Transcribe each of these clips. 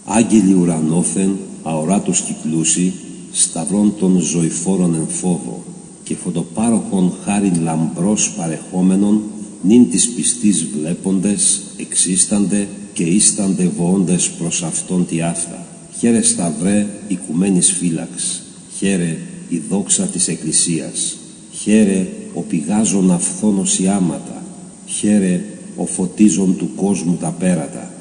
Άγγελοι ουρανόφεν, αοράτος κυκλούσι, σταυρών των ζωηφόρων εν φόβο, και φωτοπάροχον χάριν λαμπρός παρεχόμενον, νυν της πιστής βλέποντες, εξίστανται και ίστανται βοώντες προς αυτόν τη αυτά. Χαίρε σταυρέ οικουμένης φύλαξ, χαίρε η δόξα της Εκκλησίας, χαίρε ο πηγάζων αυθόνος οι άματα, χαίρε ο φωτίζων του κόσμου τα πέρατα,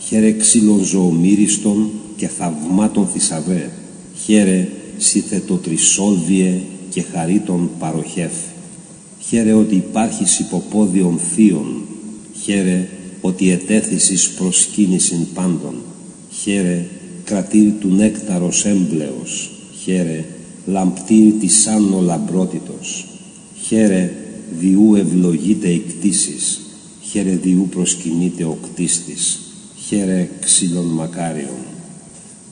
χαίρε ξύλων ζωομύριστον και θαυμάτων θησαυρέ, χαίρε συθετοτρισόλβιε και χαρίτων παροχεύ, χαίρε ότι υπάρχεις υποπόδιον θείων, χαίρε ότι ετέθησης προσκύνησιν πάντων, χαίρε κρατήρ του νέκταρος έμπλεος, χαίρε λαμπτήρ της άνω λαμπρότητος, χαίρε διού ευλογείται η κτήσης, χαίρε διού προσκυνείται ο κτίστης, χαίρε ξύλων μακάριων.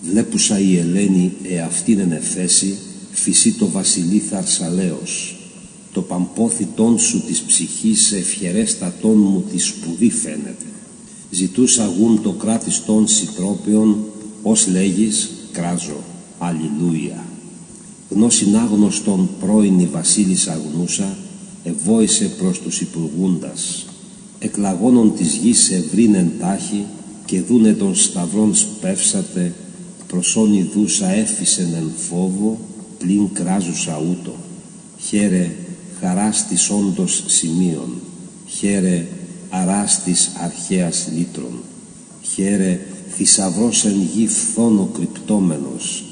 Βλέπουσα η Ελένη εαυτήν εν εφέση, φυσί το βασιλεί Θαρσαλέος. Το παμπόθητόν σου της ψυχής ευχερέστατόν μου τη σπουδή φαίνεται. Ζητούσα γουν το κράτης των σιτρόπαιων, ως λέγεις κράζω, αλληλούια. Γνώσιν άγνωστον πρώην η βασίλισσα γνούσα, ευόησε προς τους υπουργούντας. Εκλαγώνων της γης ευρύν εντάχει, και δούνε των σταυρών σπεύσατε, προσόν ιδούσα έφυσεν εν φόβο, πλην κράζουσα ούτω. Χαίρε χαράς της όντως σημείων, χαίρε αράς της αρχαίας λύτρων, χαίρε θησαυρός εν γη φθόνο κρυπτόμενος,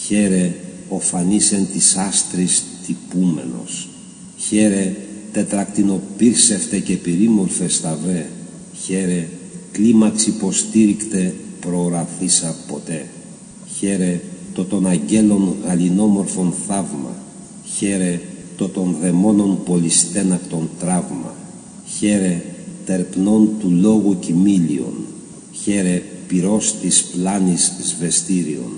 χαίρε ο φανής εν της άστρης τυπούμενος, χαίρε τετρακτινοπύρσευτε και πυρήμορφε σταυρέ, χαίρε κλίμαξ υποστήρικτε προοραθήσα ποτέ, χαίρε το των αγγέλων γαλινόμορφων θαύμα, χαίρε το των δαιμόνων πολυστένακτον τραύμα, χαίρε τερπνών του λόγου κοιμήλιον, χαίρε πυρός της πλάνης σβεστήριον,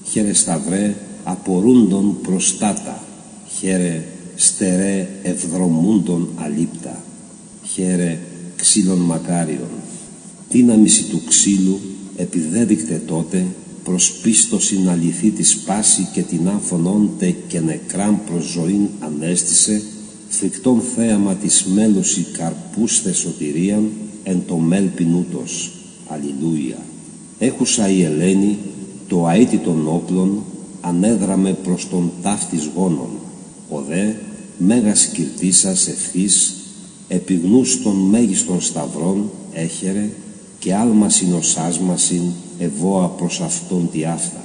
χαίρε σταυρέ απορούντον προστάτα, χαίρε στερέ ευδρομούντον αλήπτα, χαίρε ξύλων μακάριον. Δύναμηση του ξύλου επιδέδεικτε τότε, προς πίστοσιν αληθή της πάση και την άφωνόντε και νεκράν προς ζωήν ανέστησε, φρικτόν θέαμα της μέλουσι καρπούσθε σωτηρίαν εν το μέλπιν ούτως. Αλληλούια. Έχουσα η Ελένη το αήτη των όπλων, ανέδραμε προς τον ταύτης γόνων, ο δε μέγας κυρτήσας ευθύς, επιγνούς των μέγιστων σταυρών έχερε, και άλμασιν ως άσμασιν ευώα προς αυτόν τη αυτά.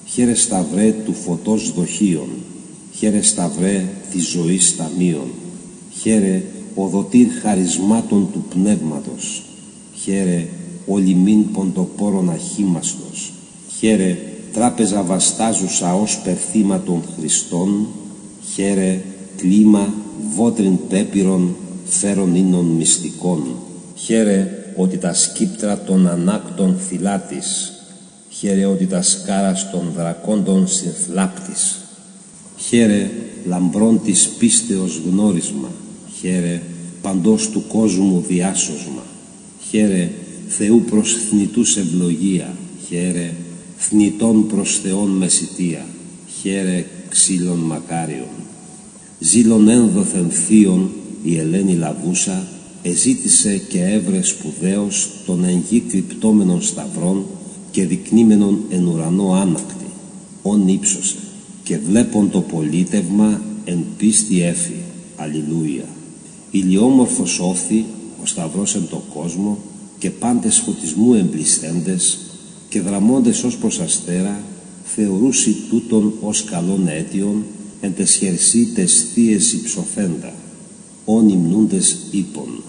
Χαίρε σταυρέ του φωτός δοχείων, χαίρε σταυρέ της ζωής ταμείων, χαίρε οδοτήρ χαρισμάτων του πνεύματος, χαίρε ο λιμήν ποντοπόρων αχήμαστος, χαίρε τράπεζα βαστάζουσα ως περθήμα των Χριστών, χαίρε κλίμα βότριν πέπυρον φέρον ίνων μυστικών, χαίρε ότι τα σκύπτρα των ανάκτων θυλάτης, χαίρε ότι τα σκάρας των δρακόντων συνθλάπτης, χαίρε λαμπρών της πίστεως γνώρισμα, χαίρε παντός του κόσμου διάσωσμα, χαίρε Θεού προς θνητούς ευλογία, χαίρε θνητών προς Θεόν μεσητεία, χαίρε ξύλων μακάριων. Ζήλων ένδοθεν θείων η Ελένη λαβούσα, εζήτησε και έβρε σπουδαίως των εν γη κρυπτόμενων σταυρών και δεικνύμενων εν ουρανό άνακτη. Ον ύψωσε και βλέπον το πολίτευμα εν πίστη έφη. Αλληλούια. Ηλιόμορφος όφθη ο σταυρός εν το κόσμο και πάντες φωτισμού εμπλησθέντες και δραμώντες ως προς αστέρα, θεωρούσι τούτον ως καλόν αίτιον εν τες χερσί τες θείες υψωθέντα. Ον υμνούντες είπων,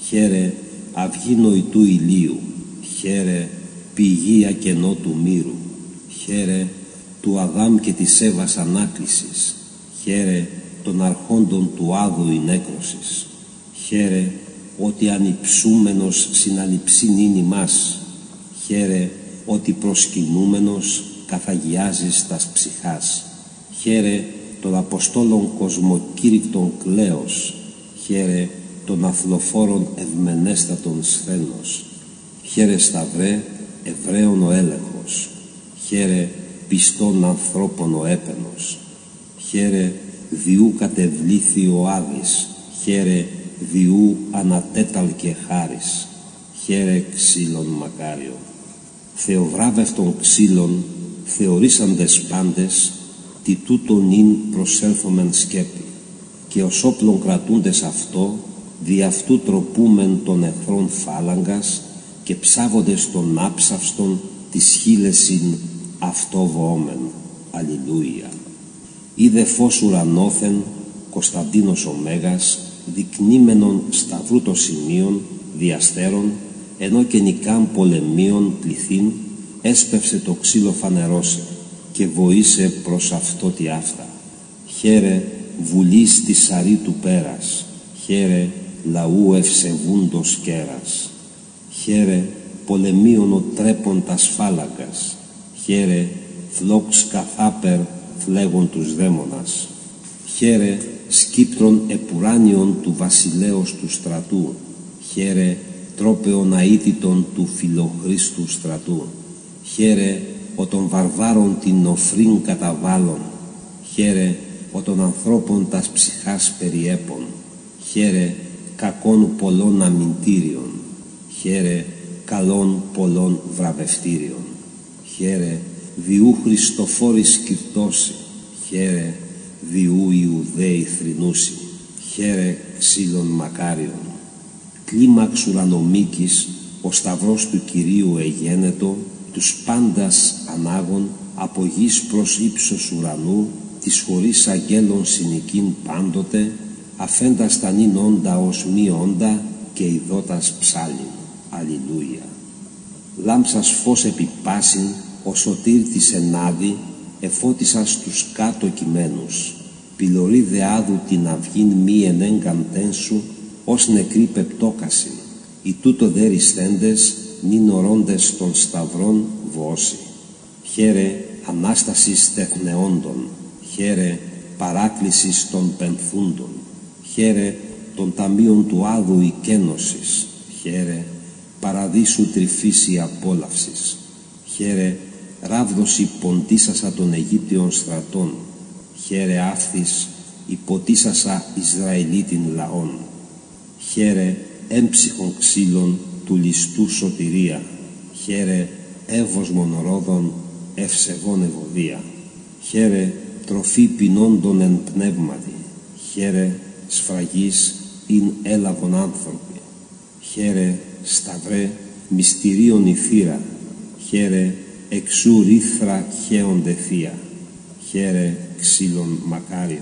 χαίρε αυγή νοητού ηλίου, χαίρε πηγή ακενό του μύρου, χαίρε του Αδάμ και της Εύας ανάκλησης, χαίρε των αρχόντων του Άδου η νέκρωσης, χαίρε ότι ανυψούμενος συναλειψήν είναι ημάς, χαίρε ότι προσκυνούμενος καθαγιάζεις τας ψυχάς, χαίρε των Αποστόλων κοσμοκήρυκτων κλαίος, χαίρε των αθλοφόρων ευμενέστατων σθένος, χαίρε σταυρέ Εβραίων ο έλεγχος. χαίρε πιστών ανθρώπων ο έπαινος, χαίρε διού κατεβλήθη ο Άδης, χαίρε διού ανατέταλκε χάρις, χαίρε ξύλων μακάριον. Θεοβράβευτον ξύλων, θεωρήσαντες πάντες, τι τούτον ειν προσέλθομεν σκέπη, και ως όπλον κρατούντες αυτό, δι' αυτού τροπούμεν των εχθρών φάλαγγας, και ψάβοντες των άψαυστον της χείλεσιν αυτό βοόμεν. Αλληλούια. Είδε φως ουρανόθεν, Κωνσταντίνος ο Μέγας, δεικνύμενον σταυρού των σημείων, διαστέρων, ενώ και νικάν πολεμίων πληθύν, έσπευσε το ξύλο φανερώσε, και βοήσε προς αυτό τη αυτά. Χαίρε βουλής της σαρή του πέρας, χαίρε λαού ευσεβούντος κέρας, χαίρε πολεμίων ο τρέπον τας φάλαγγας, χαίρε φλόξ καθάπερ φλέγον τους δαίμονας, χαίρε σκύπτρον επουράνιον του βασιλέως του στρατού, χαίρε τρόπεον αίτητον του φιλοχρίστου στρατού, χαίρε ο των βαρβάρων την οφρήν καταβάλλον, χαίρε ο των ανθρώπων τας ψυχάς περιέπων, χαίρε κακών πολλών αμυντήριων, χαίρε καλών πολλών βραβευτήριων, χαίρε διού Χριστοφόρης κυρτώσει, χαίρε διού Ιουδαίοι θρηνούσι, χαίρε ξύλων μακάριων. Κλίμαξ ουρανομίκης, ο σταυρός του Κυρίου εγένετο, τους πάντας ανάγων, από γης προς ύψος ουρανού, της χωρίς αγγέλων συνοικήν πάντοτε, αφέντας τα νυν όντα ως μη όντα, και ειδότας ψάλιν. Αλληλούια. Λάμψας φως επιπάσιν, ο σωτήρ της ενάδη, εφώτισας τους κάτω κειμένους. Πυλωρή δεάδου την αυγήν μη ενέγκαν τένσου, ως νεκρή πεπτόκασιν. Οι τούτο δε ρισθέντες, νυν ορώντες των σταυρών βόση. Χαίρε ανάστασης τεθνεόντων, χαίρε παράκλησης των πενθούντων, χαίρε των ταμείων του άδου η κένωσης, χαίρε παραδείσου τρυφής η απόλαυσης, χαίρε ράβδος υποντήσασα των Αιγύπτιων στρατών, χαίρε άφθης υποτίσασα Ισραηλίτην λαών, χαίρε έμψυχων ξύλων του ληστού σωτηρία, χαίρε εύωσμων ρόδων ευσεβών ευωδία, χαίρε τροφή πεινώντων εν πνεύματι, χαίρε σφραγής ειν έλαβον άνθρωποι, χαίρε σταυρέ μυστηρίων η θύρα, χαίρε εξού ρήθρα χέονται θεία, χαίρε ξύλων μακάριων.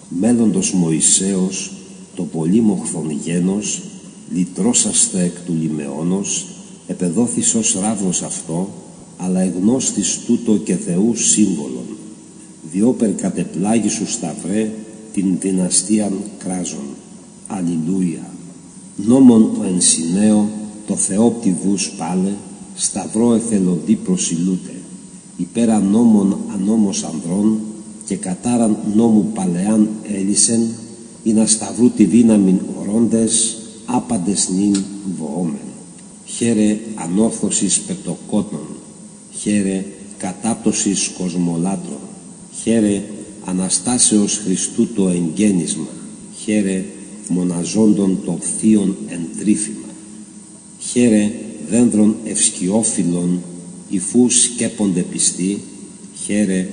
Μέλλοντος Μωυσέως, το πολύ μοχθον γένος, λυτρώσαστε εκ του λιμεώνος, επεδόθης ως ράβδος αυτό, αλλά εγνώστης τούτο και Θεού σύμβολον, διόπερ κατεπλάγει σου σταυρέ την δυναστείαν κράζων. Αλληλούια. Νόμον ο ενσυναίο, το Θεόπτιβους πάλε, σταυρό εθελοντή προσιλούτε, υπέρα νόμων ανόμος ανδρών, και κατάραν νόμου παλαιάν έλυσεν, ή να σταυρού τη δύναμην ορώντες, άπαντες νυν βοόμεν. Χαίρε ανόρθωσης πεπτοκότων, χαίρε κατάπτωσης κοσμολάτρων, χαίρε Αναστάσεως Χριστού το εγγέννισμα, χαίρε μοναζόντων των θείων εντρίφημα, χαίρε δένδρων ευσκιόφυλλων, υφού σκέπονται πιστοί, χαίρε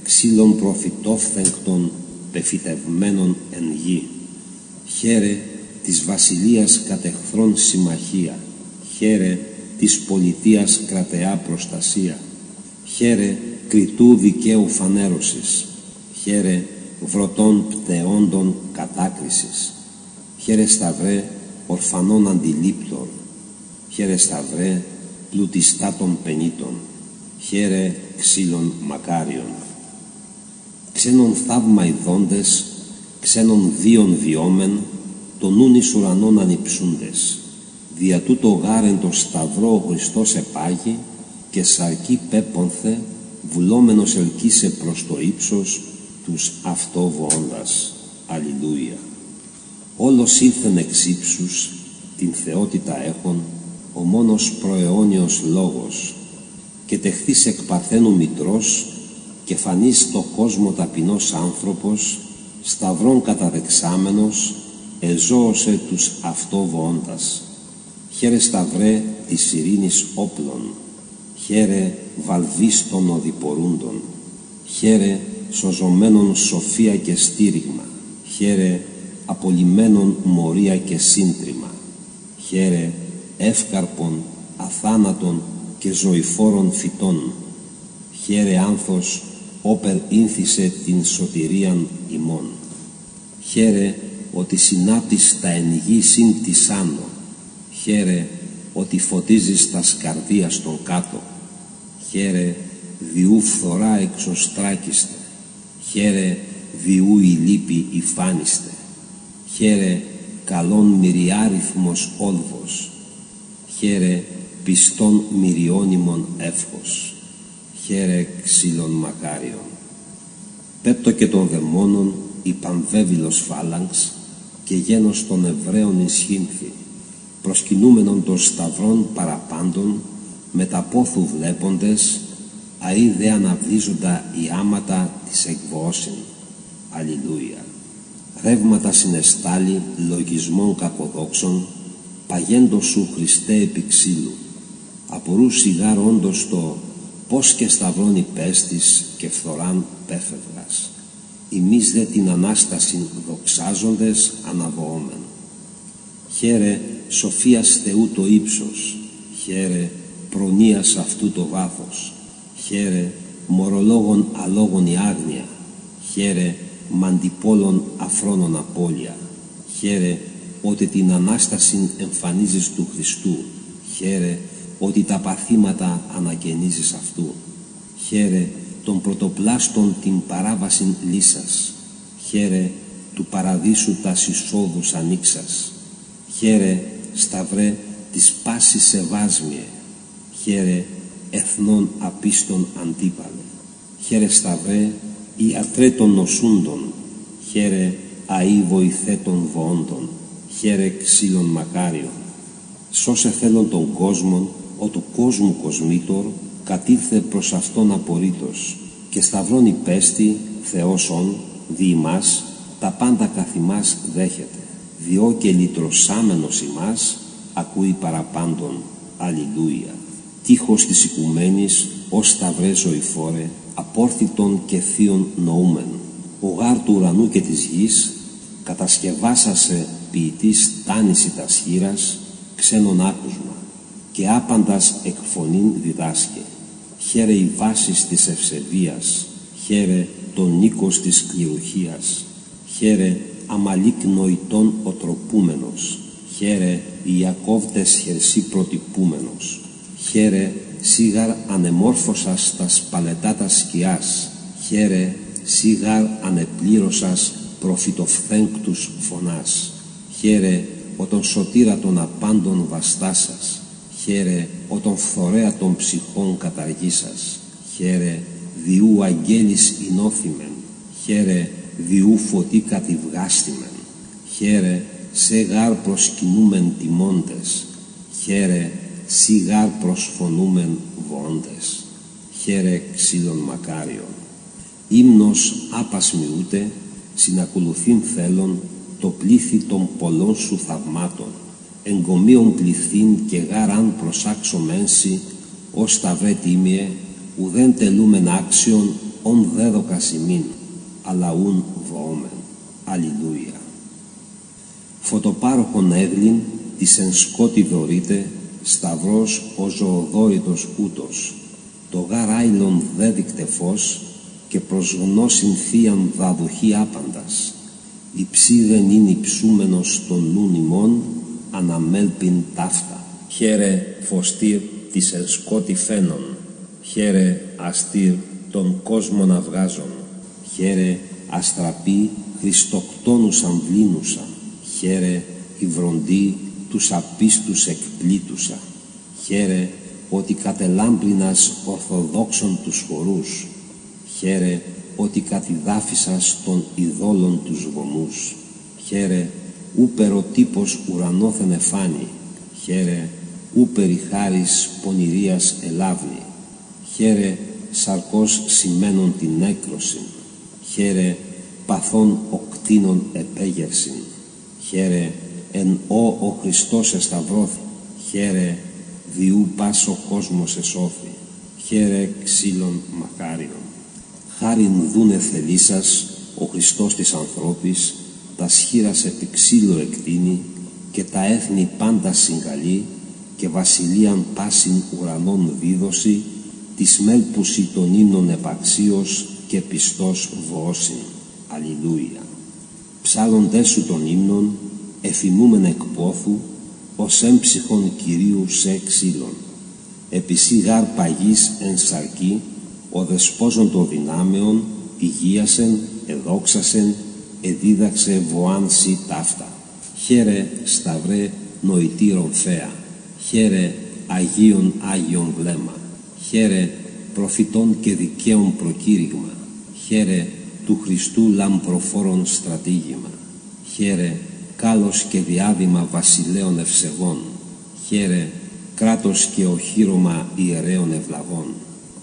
ξύλων προφητόφθεγκτων πεφυτευμένων εν γη, χαίρε της βασιλείας κατεχθρών συμμαχία, χαίρε της πολιτείας κρατεά προστασία, χαίρε κριτού δικαίου φανέρωσης, χαίρε βρωτών πτεόντων κατάκρισης, χαίρε σταυρέ ορφανών αντιλήπτων, χαίρε σταυρέ πλουτιστάτων πενήτων, χαίρε ξύλων μακάριων. Ξένων θαύμα ειδώντες, ξένων βίων βιόμεν, το νουν εις ουρανών ανυψούντες. Δια τούτο γάρεν το σταυρό ο Χριστός επάγει, και σαρκή πέπονθε, βουλόμενος ελκύσε προς το ύψος τους αυτό βοώντας. Αλληλούια. Όλος ήλθεν εξ ύψους, την θεότητα έχων, ο μόνος προαιώνιος λόγος, και τεχθείς εκ παρθένου μητρός και φανείς το κόσμο ταπεινός άνθρωπος, σταυρών καταδεξάμενος, εζώωσε τους αυτό βοώντας. Χαίρε σταυρέ της ειρήνης όπλων, χαίρε βαλβής των οδηπορούντων, χαίρε σωζωμένων σοφία και στήριγμα, χαίρε απολυμένων μορία και σύντριμα, χαίρε εύκαρπων, αθάνατων και ζωηφόρων φυτών, χαίρε άνθος όπερ ήνθησε την σωτηρίαν ημών, χαίρε ότι συνάπτεις τα εν γη συν της άνω, χαίρε ότι φωτίζεις τα σκαρδία στον κάτω, χαίρε διού φθορά εξωστράκιστε, χαίρε διού η λύπη υφάνιστε, χαίρε καλών μυριάριθμος όλβος, χαίρε πιστών μυριώνυμων εύχος, χαίρε ξύλων μακάριων. Πέπτο και των δαιμόνων η πανβέβηλος φάλαγγς και γένος των Εβραίων ισχύνθη, προσκυνούμενον των σταυρών παραπάντων, με τα πόθου βλέποντες, αεί δε αναβλύζοντα οι άματα της εκβοώσιν. Αλληλούια. Ρεύματα συνεστάλει λογισμών κακοδόξων, παγέντος σου Χριστέ επί ξύλου. Απορού σιγάρ όντως το πώς και σταυρών υπέστης και φθοράν πέφευγας. Εμείς δε την Ανάσταση δοξάζοντες αναβοόμεν. Χαίρε σοφίας Θεού το ύψος, χαίρε προνοίας αυτού το βάθος, χαίρε μορολόγων αλόγων η άγνοια, χαίρε μαντιπόλων αφρόνων απώλεια, χαίρε ότι την Ανάσταση εμφανίζεις του Χριστού, χαίρε ότι τα παθήματα ανακαινίζεις αυτού, χαίρε των πρωτοπλάστων την παράβασιν λύσας, χαίρε του παραδείσου τας εισόδους ανοίξας, χαίρε σταυρέ της πάσης σεβάσμιε, χαίρε εθνών απίστων αντίπαλε, χαίρε σταυρέ ιατρέ των νοσούντων, χαίρε αεί βοηθέ των βοόντων, χαίρε ξύλων μακάριων. Σώσε θέλον τον κόσμον, ο του κόσμου κοσμήτωρ, κατήλθε προς αυτόν απορρίτως, και σταυρών υπέστη, Θεός ον, δι' ημάς, τα πάντα καθ' ημάς δέχεται, διό και λυτρωσάμενος ημάς, ακούει παραπάντων. Αλληλούια. Τείχος της οικουμένης, ως σταυρέ ζωηφόρε, απόρθητον και θείον νοούμεν. Ο γάρ του ουρανού και της γης, κατασκευάσασε ποιητής τάνηση τας χείρας, ξένον άκουσμα, και άπαντας εκφωνήν διδάσκε. Χαίρε η βάσης της ευσεβίας, χαίρε τον νίκος της κληροχίας, χαίρε αμαλίκ νοητών οτροπούμενος, χαίρε Ιακώβτες χερσί προτυπούμενος, χαίρε σίγαρ ανεμόρφωσας τας παλετάτας σκιάς, χαίρε σίγαρ ανεπλήρωσας προφητοφθέγκτους φωνάς, χαίρε ο τον σωτήρα των απάντων βαστάσας, χαίρε ο τον φθορέα των ψυχών καταργήσας, χαίρε διού αγγέλης εινώθημεν, χαίρε διού φωτί κατηβγάστημεν, χαίρε σε γάρ προσκυνούμεν τιμώντες, χαίρε σι γάρ προσφωνούμεν βοώντες, χαίρε ξύλων μακάριων. Ύμνος άπας μοιούτε, συνακολουθήν θέλον το πλήθη των πολλών σου θαυμάτων, εγκομίων πληθύν και γάραν προσάξω μένσι, ως σταυρέ τίμιε, ουδέν τελούμεν άξιον, ον δέδοκας ημίν, αλλά ουν βοόμεν. Αλληλούια. Φωτοπάροχον έγλην, της εν σκότη δωρείται, σταυρός ο ζωοδόρητος ούτος, το γάρ άειλον δέδεικτε φως, και προς γνώσιν θείαν δαδοχή άπαντας, υψίδεν είναι υψούμενος των νουν ημών, αναμέλπιν ταύτα. Χαίρε φωστήρ της εν σκότη φαίνων, χαίρε αστήρ των κόσμων αυγάζων, χαίρε αστραπή χριστοκτόνους αμβλήνουσα, χαίρε υβροντή τους απίστους εκπλήτουσα, χαίρε ότι κατελάμπρινας ορθοδόξων τους χορούς, χαίρε ότι κατηδάφισας των ειδόλων τους βωμούς, χαίρε ούπερ ο τύπος ουρανόθεν εφάνη, χαίρε ούπερ η χάρις πονηρίας ελάβνη, χαίρε σαρκός σημαίνον την έκρωση, χαίρε παθών οκτίνων επέγερσιν, χαίρε εν ο Χριστός εσταυρώθη, χαίρε διού πας ο κόσμος εσώθη, χαίρε ξύλων μακάριον. Χάριν δούνε θελήσας ο Χριστός της ανθρώπης, τα σχήρας επί ξύλο εκτείνει, και τα έθνη πάντα συγκαλεί, και βασιλείαν πάσιν ουρανών δίδωση, της μέλπουσι των ύμνων επαξίως και πιστός βοώσιν. Αλληλούια. Ψάλλοντές σου των ύμνων, εφημούμεν εκ πόθου, ως έμψυχον Κυρίου σε ξύλων. Επισή γάρ παγής εν σαρκή, ο δεσπόζων των δυνάμεων, υγείασεν, εδόξασεν, εδίδαξε βοάν σι ταύτα. Χαίρε σταυρέ νοητήρων θέα, χαίρε Αγίων Άγιον βλέμμα, χαίρε προφητών και δικαίων προκήρυγμα, χαίρε του Χριστού λαμπροφόρων στρατήγημα, χαίρε κάλος και διάδημα βασιλέων ευσεβών, χαίρε κράτος και οχύρωμα ιερέων ευλαβών,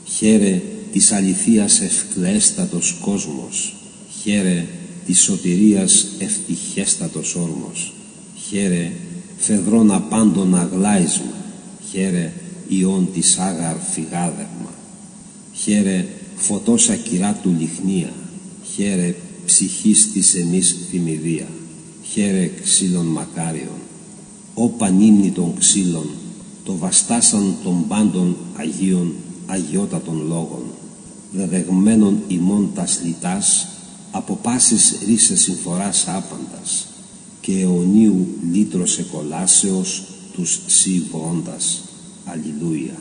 χαίρε της αληθείας ευκλαίστατος κόσμος, χαίρε της σωτηρίας ευτυχέστατος όρμος, χαίρε φεδρών απάντων αγλάισμα, χαίρε ιών της άγαρ φυγάδευμα, χαίρε φωτός ακυράτου λιχνία, χαίρε ψυχής της εμείς θυμηδία, χαίρε ξύλων μακάριων. Ω πανύμνη των ξύλων, το βαστάσαν των πάντων Αγίων αγιότατων λόγων, δεδεγμένων ημών τας λιτάς, από πάσης ρίσες συμφοράς άπαντας, και αιωνίου λύτρος εκολάσεως τους σι βοώντας. Αλληλούια.